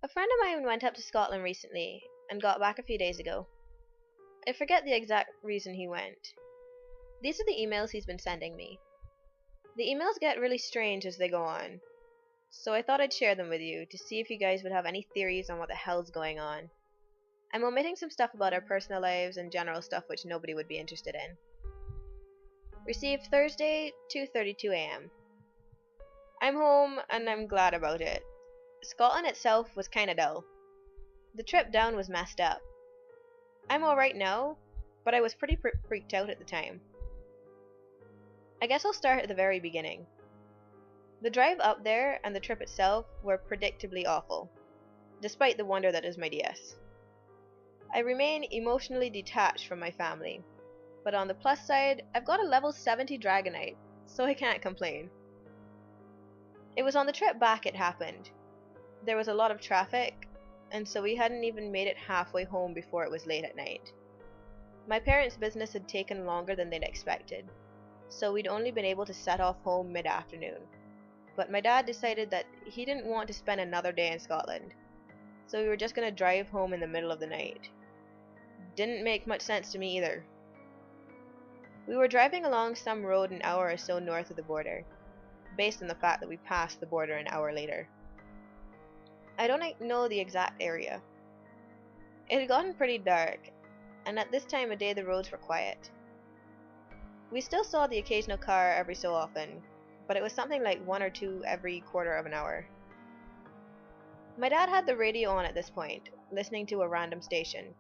A friend of mine went up to Scotland recently and got back a few days ago. I forget the exact reason he went. These are the emails he's been sending me. The emails get really strange as they go on, so I thought I'd share them with you to see if you guys would have any theories on what the hell's going on. I'm omitting some stuff about our personal lives and general stuff which nobody would be interested in. Received Thursday, 2:32 a.m. I'm home and I'm glad about it. Scotland itself was kinda dull. The trip down was messed up. I'm alright now, but I was pretty freaked out at the time. I guess I'll start at the very beginning. The drive up there and the trip itself were predictably awful, despite the wonder that is my DS. I remain emotionally detached from my family, but on the plus side, I've got a level 70 Dragonite, so I can't complain. It was on the trip back it happened. There was a lot of traffic, and so we hadn't even made it halfway home before it was late at night. My parents' business had taken longer than they'd expected, so we'd only been able to set off home mid-afternoon. But my dad decided that he didn't want to spend another day in Scotland, so we were just going to drive home in the middle of the night. Didn't make much sense to me either. We were driving along some road an hour or so north of the border, based on the fact that we passed the border an hour later. I don't know the exact area. It had gotten pretty dark, and at this time of day the roads were quiet. We still saw the occasional car every so often, but it was something like one or two every quarter of an hour. My dad had the radio on at this point, listening to a random station.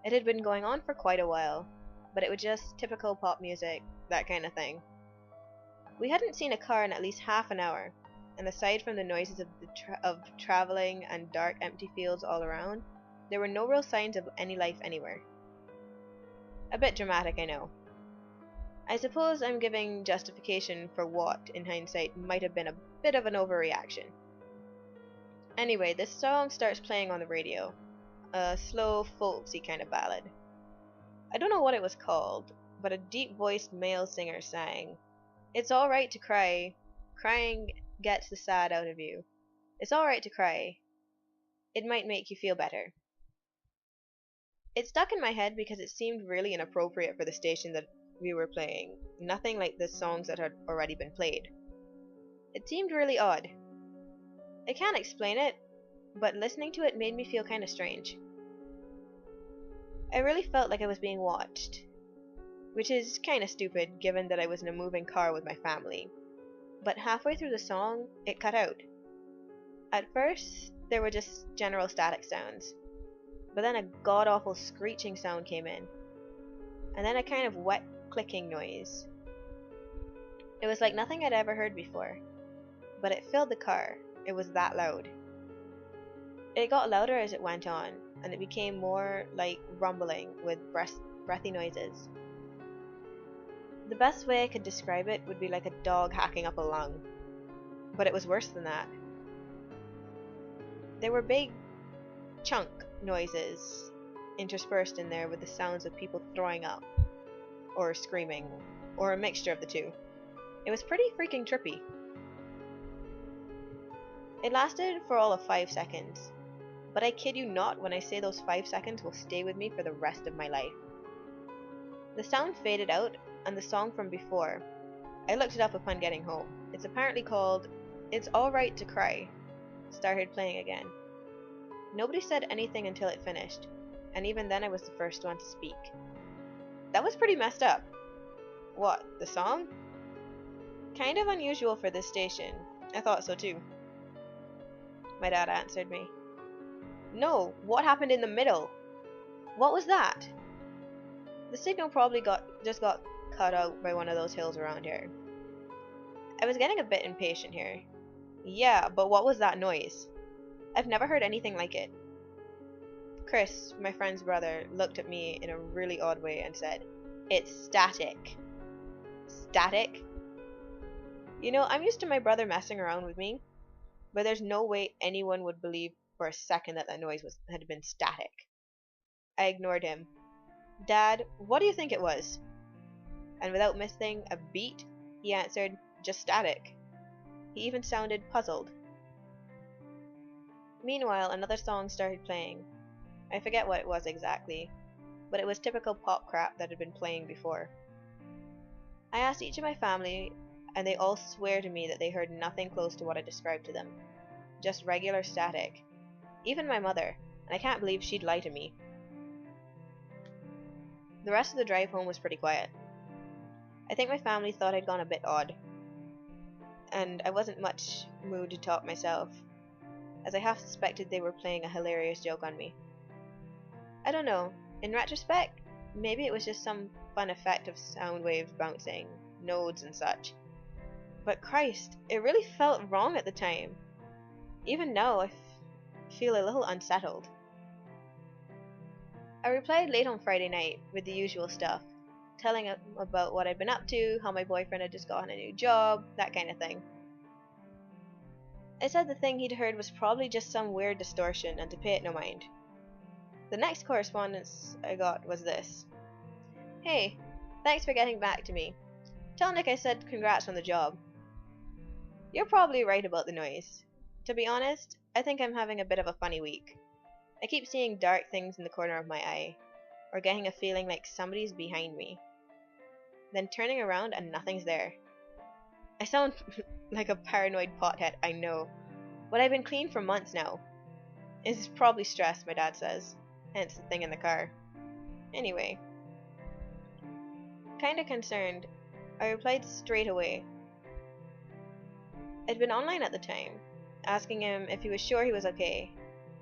It had been going on for quite a while, but it was just typical pop music, that kind of thing. We hadn't seen a car in at least half an hour, and aside from the noises of traveling and dark empty fields all around, there were no real signs of any life anywhere. A bit dramatic, I know. I suppose I'm giving justification for what, in hindsight, might have been a bit of an overreaction. Anyway, this song starts playing on the radio. A slow, folksy kind of ballad. I don't know what it was called, but a deep-voiced male singer sang, "It's alright to cry. Crying gets the sad out of you. It's alright to cry. It might make you feel better." It stuck in my head because it seemed really inappropriate for the station that we were playing, nothing like the songs that had already been played. It seemed really odd. I can't explain it, but listening to it made me feel kinda strange. I really felt like I was being watched, which is kinda stupid given that I was in a moving car with my family. But halfway through the song, it cut out. At first, there were just general static sounds, but then a god-awful screeching sound came in, and then a kind of wet clicking noise. It was like nothing I'd ever heard before, but it filled the car. It was that loud. It got louder as it went on, and it became more like rumbling with breathy noises. The best way I could describe it would be like a dog hacking up a lung, but it was worse than that. There were big chunk noises interspersed in there with the sounds of people throwing up, or screaming, or a mixture of the two. It was pretty freaking trippy. It lasted for all of 5 seconds, but I kid you not when I say those 5 seconds will stay with me for the rest of my life. The sound faded out, and the song from before, I looked it up upon getting home. It's apparently called "It's Alright to Cry," started playing again. Nobody said anything until it finished, and even then I was the first one to speak. That was pretty messed up. What, the song? Kind of unusual for this station. I thought so too. My dad answered me. No, what happened in the middle? What was that? The signal probably just got cut out by one of those hills around here. I was getting a bit impatient here. Yeah, but what was that noise? I've never heard anything like it. Chris, my friend's brother, looked at me in a really odd way and said, "It's static." Static? You know, I'm used to my brother messing around with me, but there's no way anyone would believe for a second that that noise had been static. I ignored him. "Dad, what do you think it was?" And without missing a beat, he answered, "Just static." He even sounded puzzled. Meanwhile, another song started playing. I forget what it was exactly, but it was typical pop crap that had been playing before. I asked each of my family, and they all swear to me that they heard nothing close to what I described to them. Just regular static. Even my mother, and I can't believe she'd lie to me. The rest of the drive home was pretty quiet. I think my family thought I'd gone a bit odd, and I wasn't much mood to talk myself, as I half suspected they were playing a hilarious joke on me. I don't know. In retrospect, maybe it was just some fun effect of sound waves bouncing, nodes and such. But Christ, it really felt wrong at the time. Even now, I feel a little unsettled. I replied late on Friday night with the usual stuff, telling him about what I'd been up to, how my boyfriend had just gotten a new job, that kind of thing. I said the thing he'd heard was probably just some weird distortion and to pay it no mind. The next correspondence I got was this. Hey, thanks for getting back to me. Tell Nick I said congrats on the job. You're probably right about the noise. To be honest, I think I'm having a bit of a funny week. I keep seeing dark things in the corner of my eye, or getting a feeling like somebody's behind me. Then turning around and nothing's there. I sound like a paranoid pothead, I know, but I've been clean for months now. It's probably stress, my dad says, hence the thing in the car. Anyway, kinda concerned, I replied straight away. I'd been online at the time, asking him if he was sure he was okay,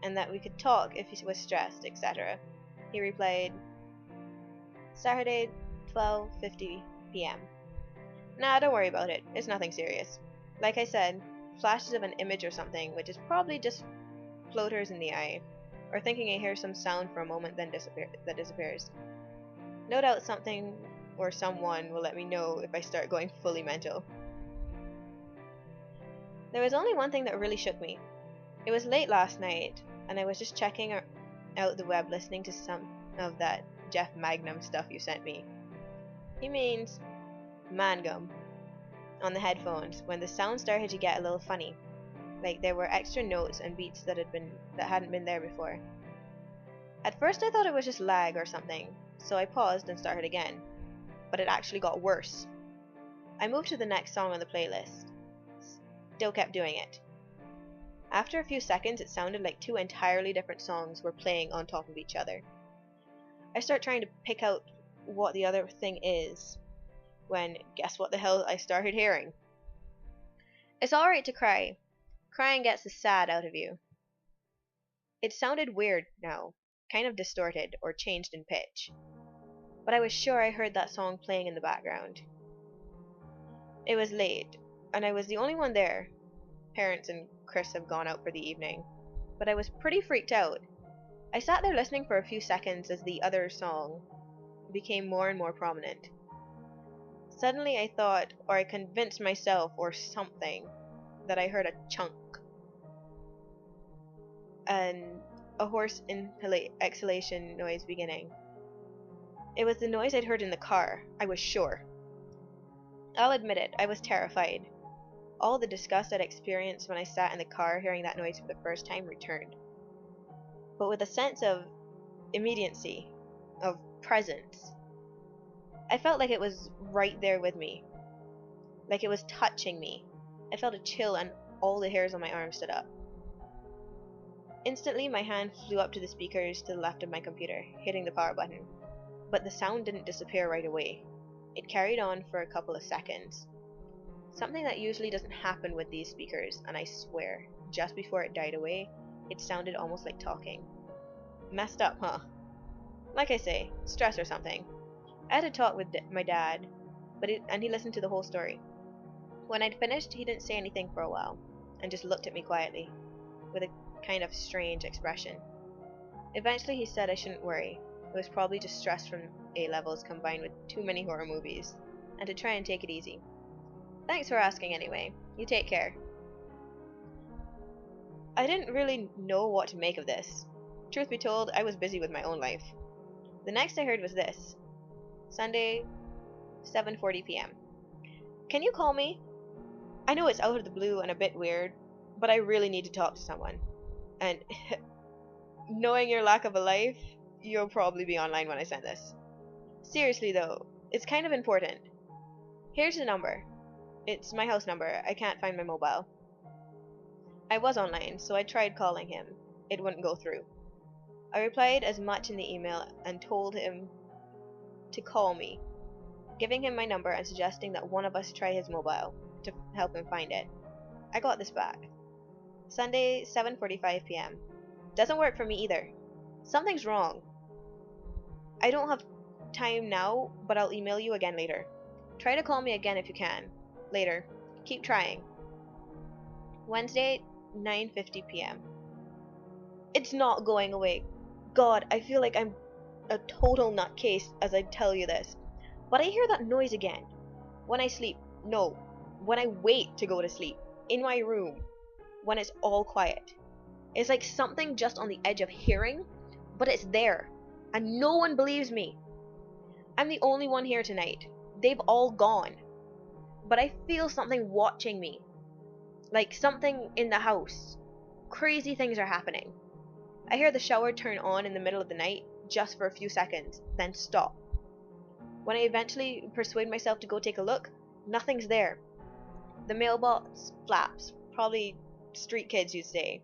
and that we could talk if he was stressed, etc. He replied, Saturday, 12:50 p.m. Nah, don't worry about it. It's nothing serious. Like I said, flashes of an image or something, which is probably just floaters in the eye, or thinking I hear some sound for a moment then disappears. No doubt something or someone will let me know if I start going fully mental. There was only one thing that really shook me. It was late last night, and I was just checking out the web listening to some of that Jeff Magnum stuff you sent me. He means Mangum on the headphones when the sound started to get a little funny, like there were extra notes and beats that hadn't been there before. At first I thought it was just lag or something, so I paused and started again, but it actually got worse. I moved to the next song on the playlist. Still kept doing it. After a few seconds, it sounded like two entirely different songs were playing on top of each other. I start trying to pick out what the other thing is, when guess what the hell I started hearing? It's alright to cry. Crying gets the sad out of you. It sounded weird now, kind of distorted or changed in pitch, but I was sure I heard that song playing in the background. It was late, and I was the only one there. Parents and Chris have gone out for the evening, but I was pretty freaked out. I sat there listening for a few seconds as the other song became more and more prominent. Suddenly I thought, or I convinced myself or something, that I heard a chunk and a hoarse exhalation noise beginning. It was the noise I'd heard in the car, I was sure. I'll admit it, I was terrified. All the disgust I'd experienced when I sat in the car hearing that noise for the first time returned. But with a sense of immediacy, of presence. I felt like it was right there with me. Like it was touching me. I felt a chill and all the hairs on my arm stood up. Instantly, my hand flew up to the speakers to the left of my computer, hitting the power button. But the sound didn't disappear right away. It carried on for a couple of seconds. Something that usually doesn't happen with these speakers, and I swear, just before it died away, it sounded almost like talking. Messed up, huh? Like I say, stress or something. I had a talk with my dad, and he listened to the whole story. When I'd finished, he didn't say anything for a while, and just looked at me quietly, with a kind of strange expression. Eventually he said I shouldn't worry. It was probably just stress from A-levels combined with too many horror movies, and to try and take it easy. Thanks for asking anyway. You take care. I didn't really know what to make of this. Truth be told, I was busy with my own life. The next I heard was this. Sunday, 7:40 p.m. Can you call me? I know it's out of the blue and a bit weird, but I really need to talk to someone. And knowing your lack of a life, you'll probably be online when I send this. Seriously though, it's kind of important. Here's the number. It's my house number. I can't find my mobile. I was online, so I tried calling him. It wouldn't go through. I replied as much in the email and told him to call me, giving him my number and suggesting that one of us try his mobile to help him find it. I got this back. Sunday, 7:45 p.m. Doesn't work for me either. Something's wrong. I don't have time now, but I'll email you again later. Try to call me again if you can. Later. Keep trying. Wednesday, 9:50 p.m. It's not going away. God, I feel like I'm a total nutcase as I tell you this. But I hear that noise again. When I sleep. No. When I wait to go to sleep. In my room. When it's all quiet. It's like something just on the edge of hearing, but it's there. And no one believes me. I'm the only one here tonight. They've all gone. But I feel something watching me. Like something in the house. Crazy things are happening. I hear the shower turn on in the middle of the night, just for a few seconds, then stop. When I eventually persuade myself to go take a look, nothing's there. The mailbox flaps. Probably street kids, you'd say.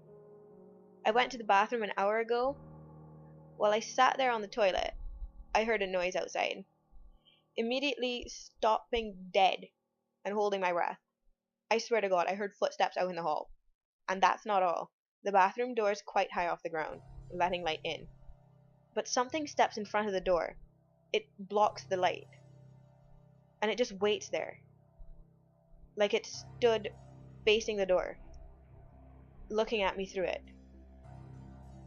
I went to the bathroom an hour ago. While I sat there on the toilet, I heard a noise outside. Immediately stopping dead and holding my breath. I swear to God, I heard footsteps out in the hall. And that's not all. The bathroom door is quite high off the ground, letting light in. But something steps in front of the door. It blocks the light. And it just waits there. Like it stood facing the door, looking at me through it.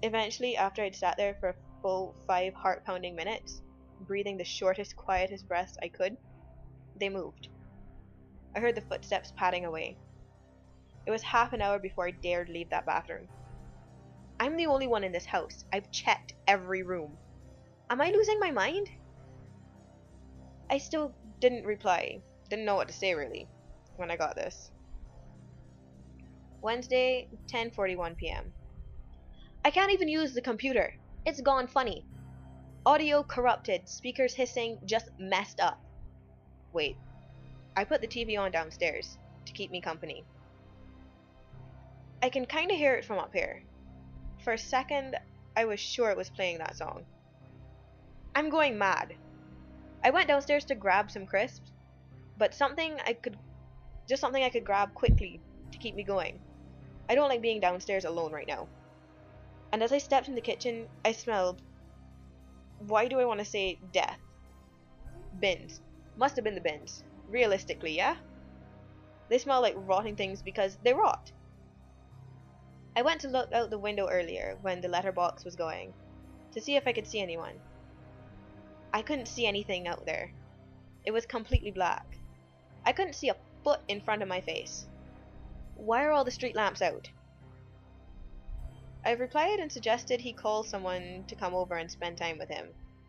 Eventually, after I'd sat there for a full 5 heart-pounding minutes, breathing the shortest, quietest breaths I could, they moved. I heard the footsteps padding away. It was half an hour before I dared leave that bathroom. I'm the only one in this house. I've checked every room. Am I losing my mind? I still didn't reply. Didn't know what to say really when I got this. Wednesday, 10:41 p.m. I can't even use the computer. It's gone funny. Audio corrupted, speakers hissing, just messed up. Wait. I put the TV on downstairs to keep me company. I can kinda hear it from up here. For a second, I was sure it was playing that song. I'm going mad. I went downstairs to grab some crisps, but something I could grab quickly to keep me going. I don't like being downstairs alone right now. And as I stepped in the kitchen, I smelled, why do I want to say death? Bins. Must have been the bins. Realistically, yeah? They smell like rotting things because they rot. I went to look out the window earlier when the letterbox was going, to see if I could see anyone. I couldn't see anything out there. It was completely black. I couldn't see a foot in front of my face. Why are all the street lamps out? I replied and suggested he call someone to come over and spend time with him,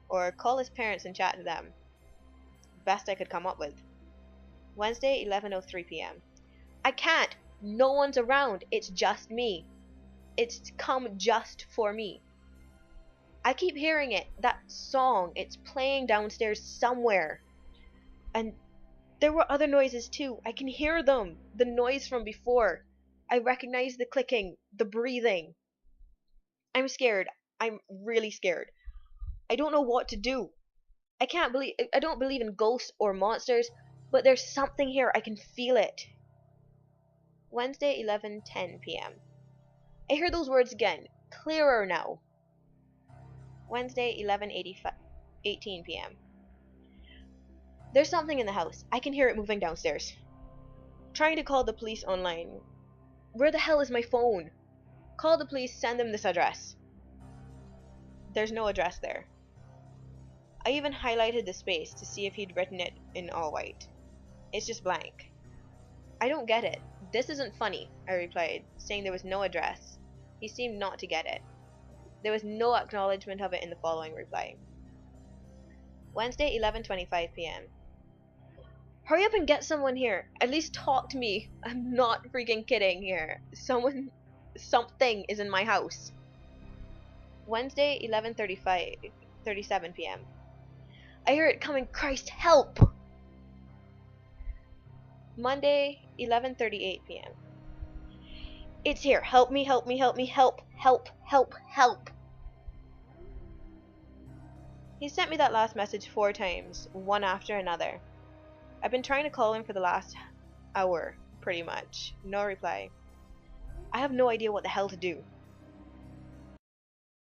or call his parents and chat to them. Best I could come up with. Wednesday, 11:03 p.m. I can't! No one's around. It's just me. It's come just for me. I keep hearing it, that song. It's playing downstairs somewhere. And there were other noises too. I can hear them. The noise from before. I recognize the clicking, the breathing. I'm scared. I'm really scared. I don't know what to do. I don't believe in ghosts or monsters, but there's something here. I can feel it. Wednesday, 11:10 p.m. I hear those words again, clearer now. Wednesday, 11:18 p.m. There's something in the house. I can hear it moving downstairs. Trying to call the police online. Where the hell is my phone? Call the police, send them this address. There's no address there. I even highlighted the space to see if he'd written it in all white. It's just blank. I don't get it. This isn't funny, I replied, saying there was no address. He seemed not to get it. There was no acknowledgement of it in the following reply. Wednesday, 11:25 p.m. Hurry up and get someone here. At least talk to me. I'm not freaking kidding here. Someone Something is in my house. Wednesday, 11:37 p.m. I hear it coming. Christ, help! Monday, 11:38 p.m. It's here. Help me, help me, help me, help, help, help, help. He sent me that last message 4 times, one after another. I've been trying to call him for the last hour, pretty much. No reply. I have no idea what the hell to do.